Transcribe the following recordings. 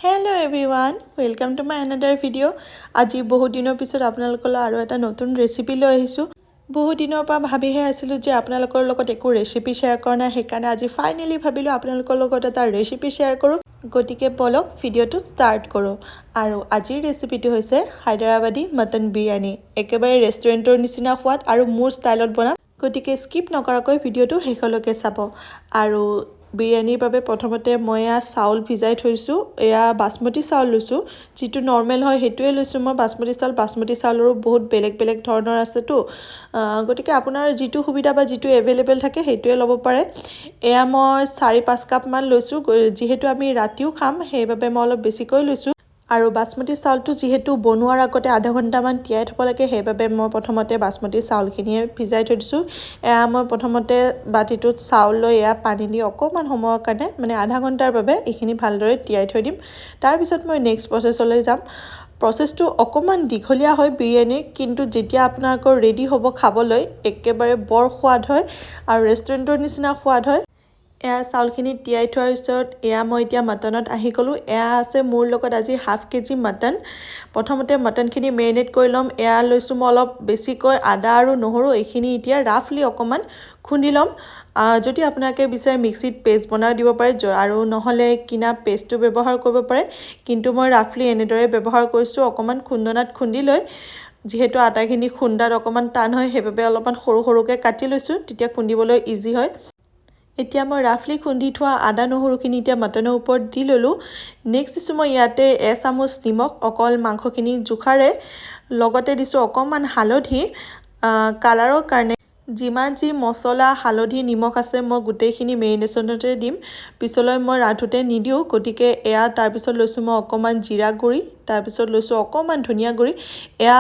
Hello everyone, welcome to my another video. আজি বহুত দিনৰ পিছত আপোনালোকলৈ আৰু এটা নতুন ৰেচিপি লৈ আহিছো। বহুত দিনৰ পৰা ভাবিহে আছিলো যে আপোনালোকৰ লগত একো ৰেচিপি শেয়াৰ কৰা নাই, সেইকাৰণে আজি ফাইনালি ভাবিলো আপোনালোকৰ লগত এটা ৰেচিপি শেয়াৰ কৰো। গতিকে বলক ভিডিওটো ষ্টাৰ্ট কৰো। আৰু আজিৰ ৰেচিপিটো হৈছে হায়দৰাবাদী মটন বিৰিয়ানী। একেবাৰে ৰেষ্টুৰেণ্টৰ নিচিনা সোৱাদ আৰু মোৰ ষ্টাইলত বনাম। গতিকে স্কিপ নকৰাকৈ ভিডিওটো শেষলৈকে চাব। আৰু বিৰিয়ানীৰ বাবে প্ৰথমতে মই চাউল ভিজাই থৈছো। এয়া বাসমতি চাউল লৈছো, যেটো নৰমাল হয় হেতুৱে লৈছো। মই বাসমতি চাউলৰো বহুত বেলেগ বেলেগ ধৰণৰ আছে তো, গতিকে আপোনাৰ যেটো সুবিধা বা যেটো এভেইলেবল থাকে হেতুৱে ল'ব পাৰে। এয়া মই 4-5 কাপ মান লৈছো, যেহেতু আমি ৰাতিও খাম সেইবাবে মই অলপ বেছিকৈ লৈছো। আৰু বাসমতি চাউলটো যেহেতু বনোৱাৰ আগতে আধা ঘণ্টামান তিয়াই থব লাগে, সেইবাবে মই প্ৰথমতে বাসমতি চাউলখিনি ভিজাই থৈ দিছো। এয়া মই প্ৰথমতে বাটিটোত চাউল লৈ এয়া পানী দি অকমান সময়ৰ কাৰণে মানে আধা ঘণ্টাৰ বাবে এইখিনি ভালদৰে তিয়াই থৈ দিম। তাৰ পিছত মই নেক্সট প্ৰসেছলৈ যাম। প্ৰসেছটো অকমান দীঘলীয়া হয় বিৰিয়ানী, কিন্তু যেতিয়া আপোনালোকৰ ৰেডি হ'ব খাবলৈ একেবাৰে বৰ সোৱাদ হয় আৰু ৰেষ্টুৰেণ্টৰ নিচিনা সোৱাদ হয়। এয়া চাউলখিনি তিয়াই থোৱাৰ পিছত এয়া মই এতিয়া মটনত আহি গ'লো। এয়া আছে মোৰ লগত আজি ½ কেজি মটন। প্ৰথমতে মটনখিনি মেৰিনেট কৰি ল'ম। এয়া লৈছো মই অলপ বেছিকৈ আদা আৰু নহৰু, এইখিনি এতিয়া ৰাফলি অকমান খুন্দি ল'ম। যদি আপোনালোকে বিচাৰে মিক্সিত পেষ্ট বনাই দিব পাৰে আৰু নহ'লে কিনা পেষ্টটো ব্যৱহাৰ কৰিব পাৰে, কিন্তু মই ৰাফলি এনেদৰে ব্যৱহাৰ কৰিছো। অকমান খুন্দনাত খুন্দি লৈ, যেহেতু আটাখিনি খুন্দাত অকমান টান হয় সেইবাবে অলপমান সৰু সৰুকৈ কাটি লৈছো, তেতিয়া খুন্দিবলৈ ইজি হয়। এতিয়া মই ৰাফলি খুন্দি থোৱা আদা নহৰুখিনি এতিয়া মটনৰ ওপৰত দি ল'লো। নেক্সট দিছো মই ইয়াতে 1 চামুচ নিমখ, অকল মাংসখিনি জোখাৰে। লগতে দিছো অকমান হালধি কালাৰৰ কাৰণে। যিমান যি মছলা হালধি নিমখ আছে মই গোটেইখিনি মেৰিনেশ্যনতে দিম, পিছলৈ মই ৰাঁধোতে নিদিওঁ। গতিকে এয়া তাৰপিছত লৈছো মই অকমান জিৰা গুড়ি, তাৰপিছত লৈছো অকমান ধনিয়া গুড়ি। এয়া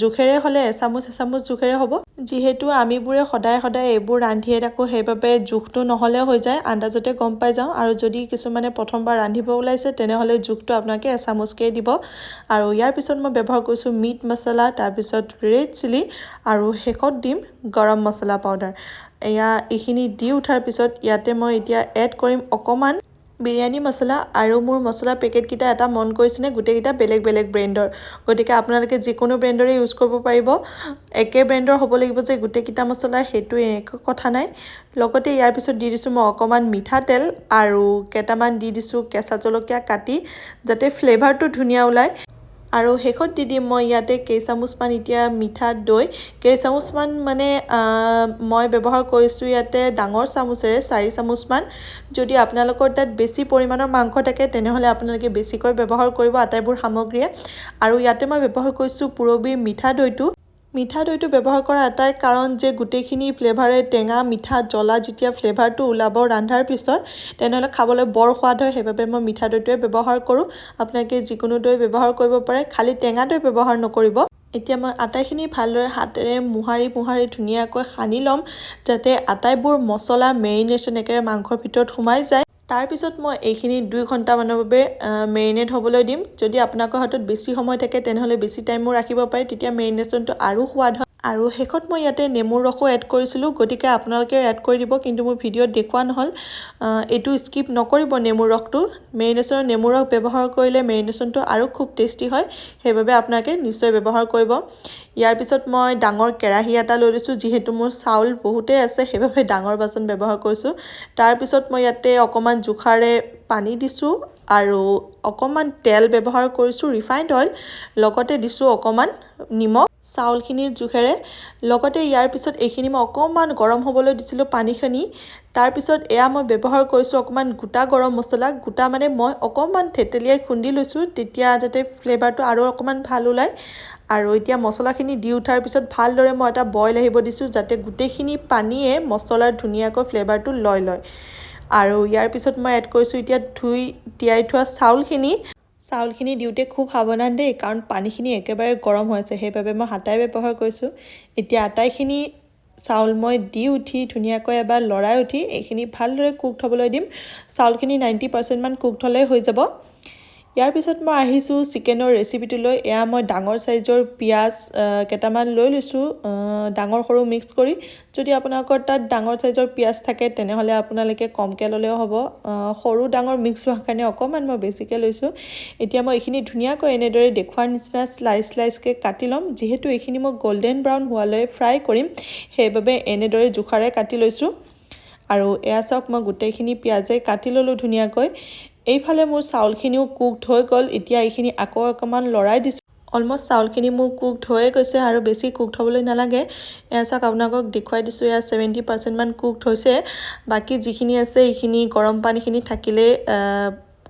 জোখেৰে হ'লে 1 চামুচ জোখেৰে হ'ব, যিহেতু আমিবোৰে সদায় এইবোৰ ৰান্ধিয়ে থাকো সেইবাবে জোখটো নহ'লে হৈ যায়, আন্দাজতে গম পাই যাওঁ। আৰু যদি কিছুমানে প্ৰথমবাৰ ৰান্ধিব ওলাইছে তেনেহ'লে জোখটো আপোনালোকে 1 চামুচকৈ দিব। আৰু ইয়াৰ পিছত মই ব্যৱহাৰ কৰিছো মিট মছলা, তাৰপিছত ৰেড চিলি আৰু শেষত দিম গৰম মছলা পাউডাৰ। এয়া এইখিনি দি উঠাৰ পিছত ইয়াতে মই এতিয়া এড কৰিম অকমান বিৰিয়ানী মছলা। আৰু মোৰ মছলা পেকেটকেইটা এটা মন কৰিছেনে, গোটেইকেইটা বেলেগ বেলেগ ব্ৰেণ্ডৰ, গতিকে আপোনালোকে যিকোনো ব্ৰেণ্ডৰে ইউজ কৰিব পাৰিব। একে ব্ৰেণ্ডৰ হ'ব লাগিব যে গোটেইকেইটা মছলা সেইটো একো কথা নাই। লগতে ইয়াৰ পিছত দি দিছো মই অকমান মিঠাতেল আৰু কেইটামান দি দিছো কেঁচা জলকীয়া কাটি, যাতে ফ্লেভাৰটো ধুনীয়া ওলায়। আৰু শেষত দি দিম মই ইয়াতে কেইচামুচমান এতিয়া মিঠা দৈ। কেইচামুচমান মানে মই ব্যৱহাৰ কৰিছো ইয়াতে ডাঙৰ চামুচেৰে 4 চামুচমান। যদি আপোনালোকৰ তাত বেছি পৰিমাণৰ মাংস থাকে তেনেহ'লে আপোনালোকে বেছিকৈ ব্যৱহাৰ কৰিব আটাইবোৰ সামগ্ৰীয়ে। আৰু ইয়াতে মই ব্যৱহাৰ কৰিছো পুৰবী মিঠা দৈটো। মিঠা দৈটো ব্যৱহাৰ কৰা এটাই কাৰণ যে গোটেইখিনি ফ্লেভাৰে টেঙা মিঠা জ্বলা যেতিয়া ফ্লেভাৰটো ওলাব ৰান্ধাৰ পিছত, তেনেহ'লে খাবলৈ বৰ সোৱাদ হয়, সেইবাবে মই মিঠা দৈটোৱে ব্যৱহাৰ কৰোঁ। আপোনালোকে যিকোনো দৈ ব্যৱহাৰ কৰিব পাৰে, খালি টেঙা দৈ ব্যৱহাৰ নকৰিব। এতিয়া মই আটাইখিনি ভালদৰে হাতেৰে মোহাৰি ধুনীয়াকৈ সানি ল'ম, যাতে আটাইবোৰ মছলা মেৰিনেশ্যন একেবাৰে মাংসৰ ভিতৰত সোমাই যায়। তাৰপিছত মই এইখিনি 2 ঘণ্টামানৰ বাবে মেৰিনেট হ'বলৈ দিম। যদি আপোনালোকৰ হাতত বেছি সময় থাকে তেনেহ'লে বেছি টাইমো ৰাখিব পাৰে, তেতিয়া মেৰিনেশ্যনটো আৰু সোৱাদ হয়। আৰু শেষত মই ইয়াতে নেমুৰ ৰসো এড কৰিছিলোঁ, গতিকে আপোনালোকেও এড কৰি দিব, কিন্তু মোৰ ভিডিঅ'ত দেখুওৱা নহ'ল। এইটো স্কিপ নকৰিব নেমুৰ ৰসটো। মেৰিনেশ্যনত নেমুৰ ৰস ব্যৱহাৰ কৰিলে মেৰিনেশ্যনটো আৰু খুব টেষ্টি হয়, সেইবাবে আপোনালোকে নিশ্চয় ব্যৱহাৰ কৰিব। ইয়াৰ পিছত মই ডাঙৰ কেৰাহী এটা লৈ লৈছোঁ, যিহেতু মোৰ চাউল বহুতেই আছে সেইবাবে ডাঙৰ বাচন ব্যৱহাৰ কৰিছোঁ। তাৰপিছত মই ইয়াতে অকমান জোখাৰে পানী দিছোঁ আৰু অকমান তেল ব্যৱহাৰ কৰিছোঁ, ৰিফাইণ্ড অইল। লগতে দিছোঁ অকমান নিমখ চাউলখিনিৰ জোখেৰে। লগতে ইয়াৰ পিছত এইখিনি মই অকমান গৰম হ'বলৈ দিছিলোঁ পানীখিনি। তাৰপিছত এয়া মই ব্যৱহাৰ কৰিছোঁ অকমান গোটা গৰম মছলা। গোটা মানে মই অকমান থেতেলিয়াই খুন্দি লৈছোঁ, তেতিয়া যাতে ফ্লেভাৰটো আৰু অকমান ভাল ওলায়। আৰু এতিয়া মছলাখিনি দি উঠাৰ পিছত ভালদৰে মই এটা বইল আহিব দিছোঁ, যাতে গোটেইখিনি পানীয়ে মছলাৰ ধুনীয়াকৈ ফ্লেভাৰটো লয়। আৰু ইয়াৰ পিছত মই এড কৰিছোঁ এতিয়া ধুই তিয়াই থোৱা চাউলখিনি দিওঁতে খুব সাৱধান দেই, কাৰণ পানীখিনি একেবাৰে গৰম হৈ আছে, সেইবাবে মই হাতাই ব্যৱহাৰ কৰিছোঁ। এতিয়া আটাইখিনি চাউল মই দি উঠি ধুনীয়াকৈ এবাৰ লৰাই উঠি এইখিনি ভালদৰে কুকড হ'বলৈ দিম। চাউলখিনি 90% মান কুকড হ'লেই হৈ যাব। ইয়াৰ পিছত মই আহিছোঁ চিকেনৰ ৰেচিপিটোলৈ। এয়া মই ডাঙৰ চাইজৰ পিঁয়াজ কেইটামান লৈ লৈছোঁ, ডাঙৰ সৰু মিক্স কৰি। যদি আপোনালোকৰ তাত ডাঙৰ চাইজৰ পিঁয়াজ থাকে তেনেহ'লে আপোনালোকে কমকৈ ল'লেও হ'ব। সৰু ডাঙৰ মিক্স হোৱাৰ কাৰণে অকণমান মই বেছিকৈ লৈছোঁ। এতিয়া মই এইখিনি ধুনীয়াকৈ এনেদৰে দেখুৱাৰ নিচিনা স্লাইচকৈ কাটি ল'ম। যিহেতু এইখিনি মই গল্ডেন ব্ৰাউন হোৱালৈ ফ্ৰাই কৰিম, সেইবাবে এনেদৰে জোখাৰে কাটি লৈছোঁ। আৰু এয়া চাওক, মই গোটেইখিনি পিঁয়াজে কাটি ল'লোঁ ধুনীয়াকৈ। এইফালে মোৰ চাউলখিনিও কুকড হৈ গ'ল। এতিয়া এইখিনি আকৌ অকণমান লৰাই দিছোঁ। অলমষ্ট চাউলখিনি মোৰ কুকড হৈয়ে গৈছে আৰু বেছি কুকড হ'বলৈ নালাগে। এয়া চাওক, আপোনালোকক দেখুৱাই দিছোঁ, এয়া 70% মান কুকড হৈছে। বাকী যিখিনি আছে এইখিনি গৰম পানীখিনি থাকিলে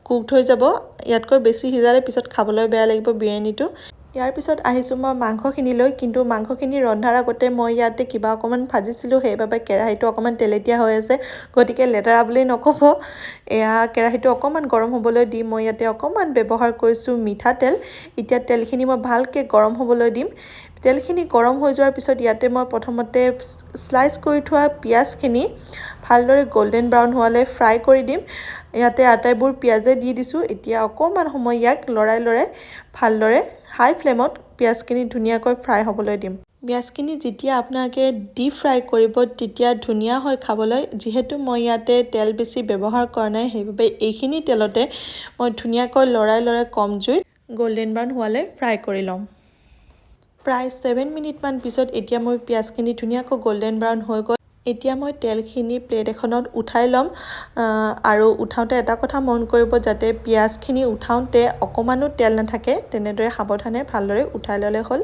কুকড হৈ যাব। ইয়াতকৈ বেছি সিজালে পিছত খাবলৈ বেয়া লাগিব বিৰিয়ানীটো। ইয়াৰ পিছত আহিছোঁ মই মাংসখিনিলৈ। কিন্তু মাংসখিনি ৰন্ধাৰ আগতে মই ইয়াতে কিবা অকণমান ভাজিছিলোঁ, সেইবাবে কেৰাহীটো অকণমান তেলেতীয়া হৈ আছে। গতিকে লেতেৰা বুলি নক'ব। এয়া কেৰাহীটো অকণমান গৰম হ'বলৈ দি মই ইয়াতে অকণমান ব্যৱহাৰ কৰিছোঁ মিঠাতেল। এতিয়া তেলখিনি মই ভালকৈ গৰম হ'বলৈ দিম। তেলখিনি গৰম হৈ যোৱাৰ পিছত ইয়াতে মই প্ৰথমতে স্লাইচ কৰি থোৱা পিঁয়াজখিনি ভালদৰে গল্ডেন ব্ৰাউন হোৱালৈ ফ্ৰাই কৰি দিম। ইয়াতে আটাইবোৰ পিঁয়াজে দি দিছোঁ। এতিয়া অকণমান সময় ইয়াক লৰাই ভালদৰে হাই ফ্লেমত পিঁয়াজখিনি ধুনীয়াকৈ ফ্ৰাই হ'বলৈ দিম। পিঁয়াজখিনি যেতিয়া আপোনালোকে ডিপ ফ্ৰাই কৰিব তেতিয়া ধুনীয়া হয় খাবলৈ। যিহেতু মই ইয়াতে তেল বেছি ব্যৱহাৰ কৰা নাই, সেইবাবে এইখিনি তেলতে মই ধুনীয়াকৈ লৰাই কম জুইত গল্ডেন ব্ৰাউন হোৱালৈ ফ্ৰাই কৰি ল'ম। প্ৰায় 7 মিনিটমান পিছত এতিয়া মোৰ পিঁয়াজখিনি ধুনীয়াকৈ গল্ডেন ব্ৰাউন হৈ গ'ল। এতিয়া মই তেলখিনি প্লেট এখনত উঠাই ল'ম। আৰু উঠাওঁতে এটা কথা মন কৰিব, যাতে পিঁয়াজখিনি উঠাওঁতে অকণমানো তেল নাথাকে, তেনেদৰে সাৱধানে ভালদৰে উঠাই ল'লে হ'ল।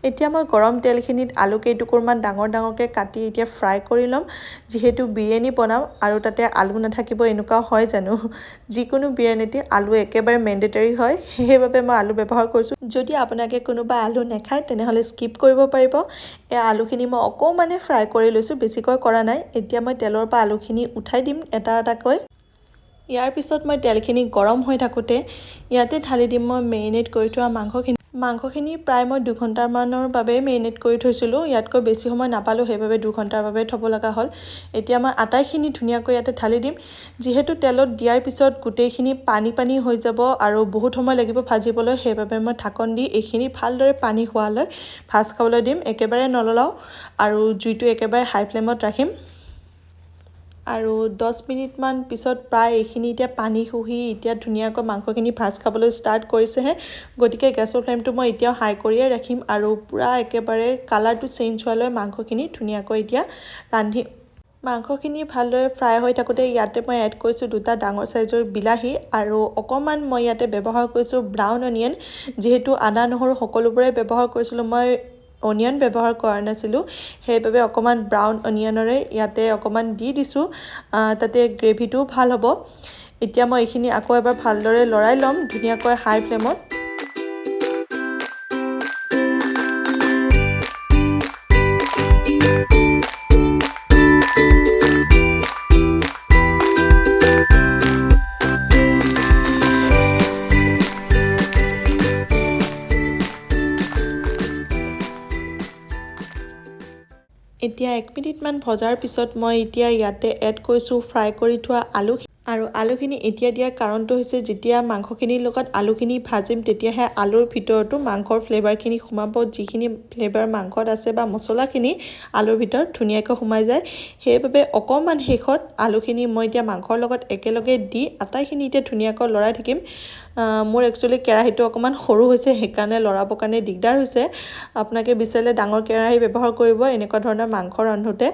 এতিয়া মই গৰম তেলখিনিত আলু কেইটুকুৰমান ডাঙৰকৈ কাটি এতিয়া ফ্ৰাই কৰি ল'ম। যিহেতু বিৰিয়ানী বনাওঁ আৰু তাতে আলু নাথাকিব এনেকুৱা হয় জানো? যিকোনো বিৰিয়ানীতে আলু একেবাৰে মেণ্ডেটৰী হয়, সেইবাবে মই আলু ব্যৱহাৰ কৰিছোঁ। যদি আপোনালোকে কোনোবা আলু নাখায় তেনেহ'লে স্কিপ কৰিব পাৰিব। এই আলুখিনি মই অকণমানে ফ্ৰাই কৰি লৈছোঁ, বেছিকৈ কৰা নাই। এতিয়া মই তেলৰ পৰা আলুখিনি উঠাই দিম এটা এটাকৈ। ইয়াৰ পিছত মই তেলখিনি গৰম হৈ থাকোঁতে ইয়াতে ঢালি দিম মই মেৰিনেট কৰি থোৱা মাংসখিনি প্ৰায় মই 2 ঘণ্টামানৰ বাবে মেৰিনেট কৰি থৈছিলোঁ। ইয়াতকৈ বেছি সময় নাপালোঁ, সেইবাবে 2 ঘণ্টাৰ বাবে থ'ব লগা হ'ল। এতিয়া মই আটাইখিনি ধুনীয়াকৈ ইয়াতে ঢালি দিম। যিহেতু তেলত দিয়াৰ পিছত গোটেইখিনি পানী হৈ যাব আৰু বহুত সময় লাগিব ভাজিবলৈ, সেইবাবে মই ঢাকন দি এইখিনি ভালদৰে পানী হোৱালৈ ভাজ খাবলৈ দিম। একেবাৰে নললাওঁ আৰু জুইটো একেবাৰে হাই ফ্লেমত ৰাখিম। আৰু 10 মিনিটমান পিছত প্ৰায় এইখিনি এতিয়া পানী শুহি এতিয়া ধুনীয়াকৈ মাংসখিনি ভাজ খাবলৈ ষ্টাৰ্ট কৰিছেহে। গতিকে গেছৰ ফ্লেমটো মই এতিয়াও হাই কৰিয়ে ৰাখিম আৰু পূৰা একেবাৰে কালাৰটো চেঞ্জ হোৱালৈ মাংসখিনি ধুনীয়াকৈ এতিয়া ৰান্ধিম। মাংসখিনি ভালদৰে ফ্ৰাই হৈ থাকোঁতে ইয়াতে মই এড কৰিছোঁ 2টা ডাঙৰ চাইজৰ বিলাহী আৰু অকণমান মই ইয়াতে ব্যৱহাৰ কৰিছোঁ ব্ৰাউন অনিয়ন। যিহেতু আদা নহৰু সকলোবোৰে ব্যৱহাৰ কৰিছিলোঁ, মই অনিয়ন ব্যৱহাৰ কৰা নাছিলোঁ, সেইবাবে অকণমান ব্ৰাউন অনিয়নৰে ইয়াতে অকণমান দি দিছোঁ। তাতে গ্ৰেভিটোও ভাল হ'ব। এতিয়া মই এইখিনি আকৌ এবাৰ ভালদৰে লৰাই ল'ম ধুনীয়াকৈ হাই ফ্লেমত। এতিয়া 1 মিনিটমান ভজাৰ পিছত মই এতিয়া ইয়াতে এড কৰিছোঁ ফ্ৰাই কৰি থোৱা আলু। আৰু আলুখিনি এতিয়া দিয়াৰ কাৰণটো হৈছে, যেতিয়া মাংসখিনিৰ লগত আলুখিনি ভাজিম তেতিয়াহে আলুৰ ভিতৰতো মাংসৰ ফ্লেভাৰখিনি সোমাব। যিখিনি ফ্লেভাৰ মাংসত আছে বা মছলাখিনি আলুৰ ভিতৰত ধুনীয়াকৈ সোমাই যায়। সেইবাবে অকণমান শেষত আলুখিনি মই এতিয়া মাংসৰ লগত একেলগে দি আটাইখিনি এতিয়া ধুনীয়াকৈ লৰাই থাকিম। মোৰ একচুৱেলি কেৰাহীটো অকণমান সৰু হৈছে, সেইকাৰণে লৰাবৰ কাৰণে দিগদাৰ হৈছে। আপোনালোকে বিচাৰিলে ডাঙৰ কেৰাহী ব্যৱহাৰ কৰিব এনেকুৱা ধৰণৰ মাংস ৰান্ধোতে।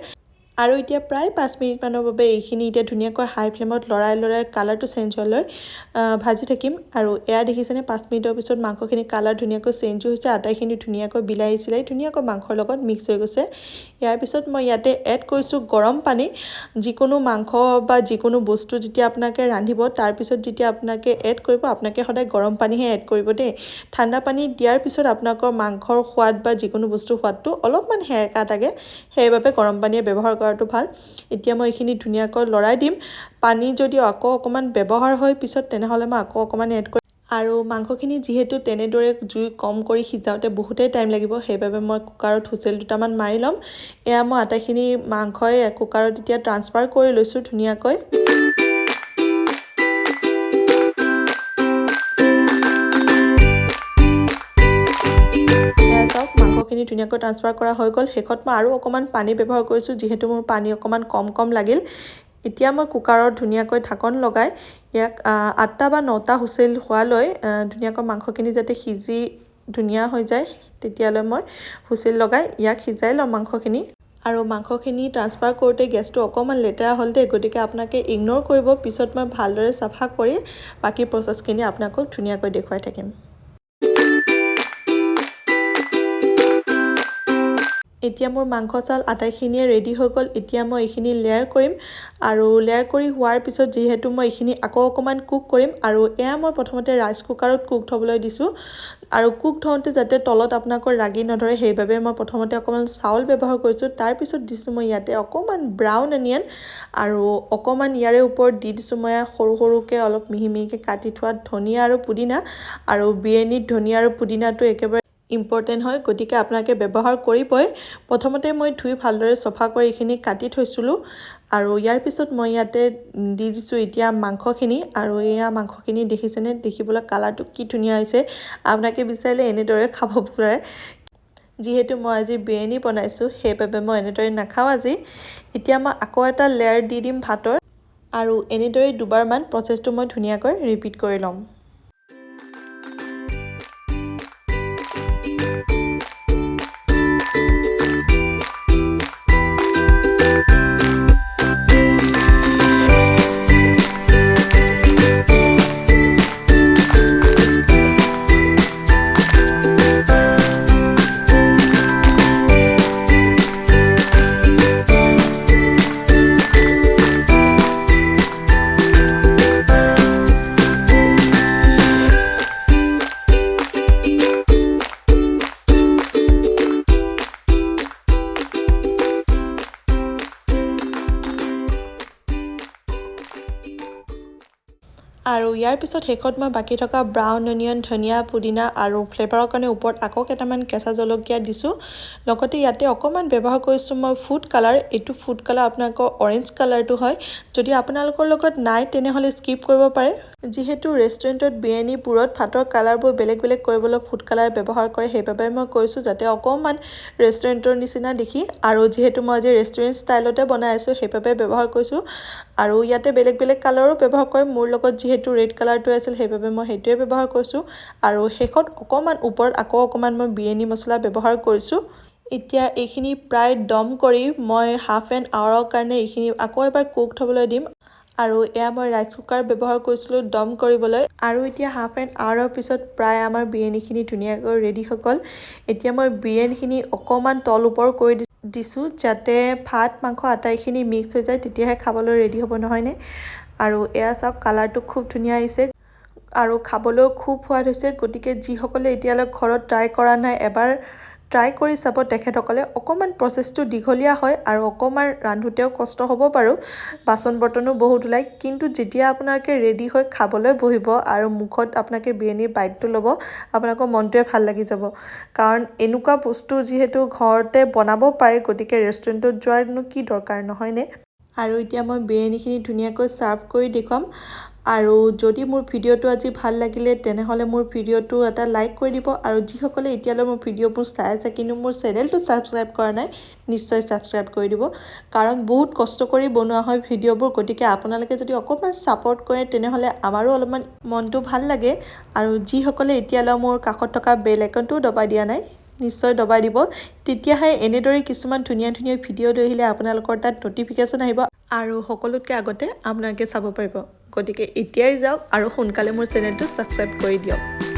আৰু এতিয়া প্ৰায় 5 মিনিটমানৰ বাবে এইখিনি এতিয়া ধুনীয়াকৈ হাই ফ্লেমত লৰাই কালাৰটো চেঞ্জ হোৱালৈ ভাজি থাকিম। আৰু এয়া দেখিছেনে 5 মিনিটৰ পিছত মাংসখিনি কালাৰ ধুনীয়াকৈ চেঞ্জ হৈছে, আটাইখিনি ধুনীয়াকৈ বিলাহী চিলাহী ধুনীয়াকৈ মাংসৰ লগত মিক্স হৈ গৈছে। ইয়াৰ পিছত মই ইয়াতে এড কৰিছোঁ গৰম পানী। যিকোনো মাংস বা যিকোনো বস্তু যেতিয়া আপোনালোকে ৰান্ধিব, তাৰপিছত যেতিয়া আপোনালোকে এড কৰিব, আপোনালোকে সদায় গৰম পানীহে এড কৰিব দেই। ঠাণ্ডা পানী দিয়াৰ পিছত আপোনালোকৰ মাংসৰ সোৱাদ বা যিকোনো বস্তুৰ সোৱাদটো অলপমান হেৰেকা থাকে, সেইবাবে গৰম পানীয়ে ব্যৱহাৰ কৰাটো ভাল। এতিয়া মই এইখিনি ধুনীয়াকৈ লৰাই দিম। পানী যদি আকৌ অকণমান ব্যৱহাৰ হয় পিছত, তেনেহ'লে মই আকৌ অকণমান এড কৰিম। আৰু মাংসখিনি যিহেতু তেনেদৰে জুই কম কৰি সিজাওঁতে বহুতেই টাইম লাগিব, সেইবাবে মই কুকাৰত হুইচেল 2টামান মাৰি ল'ম। এয়া মই আটাইখিনি মাংসই কুকাৰত এতিয়া ট্ৰান্সফাৰ কৰি লৈছোঁ ধুনীয়াকৈ। মাংসখিনি ধুনীয়াকৈ ট্ৰান্সফাৰ কৰা হৈ গ'ল শেষত মই আৰু অকমান পানী ব্যৱহাৰ কৰিছোঁ যিহেতু মোৰ পানী অকমান কম লাগিল এতিয়া মই কুকাৰত ধুনীয়াকৈ ঢাকন লগাই ইয়াক 8টা বা 9টা হুইচেল হোৱালৈ ধুনীয়াকৈ মাংসখিনি যাতে সিজি ধুনীয়া হৈ যায় তেতিয়ালৈ মই হুইচেল লগাই ইয়াক সিজাই লম মাংসখিনি আৰু মাংসখিনি ট্ৰান্সফাৰ কৰোঁতে গেছটো অকমান লেতেৰা হ'ল দে গতিকে আপোনাকে ইগনোৰ কৰিব পিছত মই ভালদৰে সাফা কৰি বাকি প্ৰসেছখিনি আপোনাক ধুনীয়াকৈ দেখুৱাই থাকিম এতিয়া মোৰ মাংস চাল আটাইখিনিয়ে ৰেডি হৈ গ'ল এতিয়া মই এইখিনি লেয়াৰ কৰিম আৰু লেয়াৰ কৰি হোৱাৰ পিছত যেহেতু মই এইখিনি আকৌ অকমান কুক কৰিম আৰু এয়া মই প্ৰথমতে ৰাইচ কুকাৰত কুক থবলৈ দিছো আৰু কুক থওঁতে যাতে তলত আপোনাক লাগি নধৰে সেইভাবে মই প্ৰথমতে অকমান চাউল ব্যৱহাৰ কৰিছো তাৰ পিছত দিছো মই ইয়াতে অকমান ব্ৰাউন অনিয়ন আৰু অকমান ইয়াৰে ওপৰত দি দিছো মই সৰুকে অলপ মিহিমিহিকে কাটি থোৱা ধনিয়া আৰু পুদিনা আৰু বিৰিয়ানীত ধনিয়া আৰু পুদিনাটো একেবাৰে ইম্পৰ্টেন্ট হয় গতিকে আপোনাকে ব্যৱহাৰ কৰিবই প্ৰথমতে মই ধুই ভালদৰে সফা কৰি এইখিনি কাটি থৈছিলো আৰু ইয়াৰ পিছত মই ইয়াতে দি দিছো এতিয়া মাংসখিনি আৰু এয়া মাংসখিনি দেখিছেনে দেখিবলৈ কালাৰটো কি ধুনীয়া হৈছে আপোনাকে বিচাৰিলে এনেদৰে খাব পাৰে যেহেতু মই আজি বিৰিয়ানী বনাইছো সেইভাবে মই এনেদৰে নাখাও আজি এতিয়া মই আকৌ এটা লেয়াৰ দি দিম ভাতৰ আৰু এনেদৰে দুবাৰমান প্ৰসেছটো মই ধুনীয়াকৈ ৰিপিট কৰি লম আৰু ইয়াৰ পিছত শেষত মই বাকি থকা ব্ৰাউন অনিয়ন ধনিয়া পুদিনা আৰু ফ্লেভাৰৰ কাৰণে ওপৰত আকৌ কেটামান কেঁচা জলকীয়া দিছো লগতে ইয়াতে অকমান ব্যৱহাৰ কৰিছো মই ফুড কালাৰ এটো ফুড কালাৰ আপোনালোকৰ অৰেঞ্জ কালাৰটো হয় যদি আপোনালোকৰ লগত নাই তেনেহলে স্কিপ কৰিব পাৰে যেহেতু ৰেষ্টুৰেণ্টত বিৰিয়ানী পুৰত ভাতৰ কালাৰবোৰ বেলেগ কৰিবলৈ ফুড কালাৰ ব্যৱহাৰ কৰে সেইভাবে মই কৈছো যাতে অকমান ৰেষ্টুৰেণ্টৰ নিচিনা দেখি আৰু যেহেতু মই যে ৰেষ্টুৰেণ্ট ষ্টাইলতে বনাই আছো সেইভাবে ব্যৱহাৰ কৰিছো আৰু ইয়াতে বেলেগ কালাৰো ব্যৱহাৰ কৰে মোৰ লগত যেহেতু ৰেড কালাৰটো আছিল সেইভাবে মই হেইটোৱে ব্যৱহাৰ কৰিছো আৰু শেষত অকমান ওপৰত আকৌ অকমান মই বিৰিয়ানী মছলা ব্যৱহাৰ কৰিছো এতিয়া এইখিনি প্ৰায় দম কৰি মই হাফ এন আৱাৰৰ কাৰণে এইখিনি আকৌ এবাৰ কুক থবলৈ দিম আৰু এয়া মই ৰাইচ কুকাৰ ব্যৱহাৰ কৰিছিলো দম কৰিবলৈ আৰু এতিয়া হাফ এন আৱাৰৰ পিছত প্ৰায় আমাৰ বিৰিয়ানীখিনি ধুনীয়াকৈ ৰেডি হৈ গ'ল এতিয়া মই বিৰিয়ানীখিনি অকমান তল ওপৰ কৰি দিছো যাতে ভাত মাংস আটাইখিনি মিক্স হৈ যায় তেতিয়াহে খাবলৈ ৰেডি হ'ব নহয় নে আৰু এয়া সব কালাৰটো খুব ধুনীয়া আহিছে আৰু খাবলৈ খুব সোৱাদ হৈছে গতিকে যি সকলে এতিয়ালৈ ঘৰত ট্ৰাই কৰা নাই এবাৰ ট্ৰাই কৰি চাব তেখেতসকলে অকমান প্ৰসেছটো দীঘলীয়া হয় আৰু অকমান ৰান্ধুতেও কষ্ট হ'ব বাৰু বাচন বৰ্তনো বহুত ওলাই কিন্তু যেতিয়া আপোনালোকে ৰেডি হৈ খাবলৈ বহিব আৰু মুখত আপোনালোকে বিৰিয়ানীৰ বাইটটো ল'ব আপোনালোকৰ মনটোৱে ভাল লাগি যাব কাৰণ এনেকুৱা বস্তু যেহেতু ঘৰতে বনাব পাৰে গতিকে ৰেষ্টুৰেণ্টত যোৱাৰনো কি দৰকাৰ নহয় নে আৰু এতিয়া মই বিৰিয়ানীখিনি ধুনীয়াকৈ সাৰ্ভ কৰি দেখুৱাম আৰু যদি মোৰ ভিডিওটো আজি ভাল লাগিলে তেনেহলে মোৰ ভিডিওটো এটা লাইক কৰি দিব আৰু যি সকলে এতিয়ালৈ মোৰ ভিডিওবোৰ চাই আছে কিন্তু মোৰ চেনেলটো সাবস্ক্ৰাইব কৰা নাই নিশ্চয় সাবস্ক্ৰাইব কৰি দিব কাৰণ বহুত কষ্ট কৰি বনোৱা হয় ভিডিওবোৰ গতিকে আপোনালোকে যদি অকমান সাপোৰ্ট কৰে তেনেহলে আমাৰো অলপমান মনটো ভাল লাগে আৰু যি সকলে এতিয়ালৈ মোৰ কাষত থকা বেল আইকনটো দবাই দিয়া নাই নিশ্চয় দবাই দিব তেতিয়াহে এনেদৰে কিছুমান ধুনীয়া ভিডিও দেখিলে আপোনালোকৰ তাত নটিফিকেশন আহিব আৰু সকলোতকৈ আগতে আপোনালোকে চাব পাৰিব গতিকে এতিয়াই যাওক আৰু সোনকালে মোৰ চেনেলটো সাবস্ক্ৰাইব কৰি দিয়ক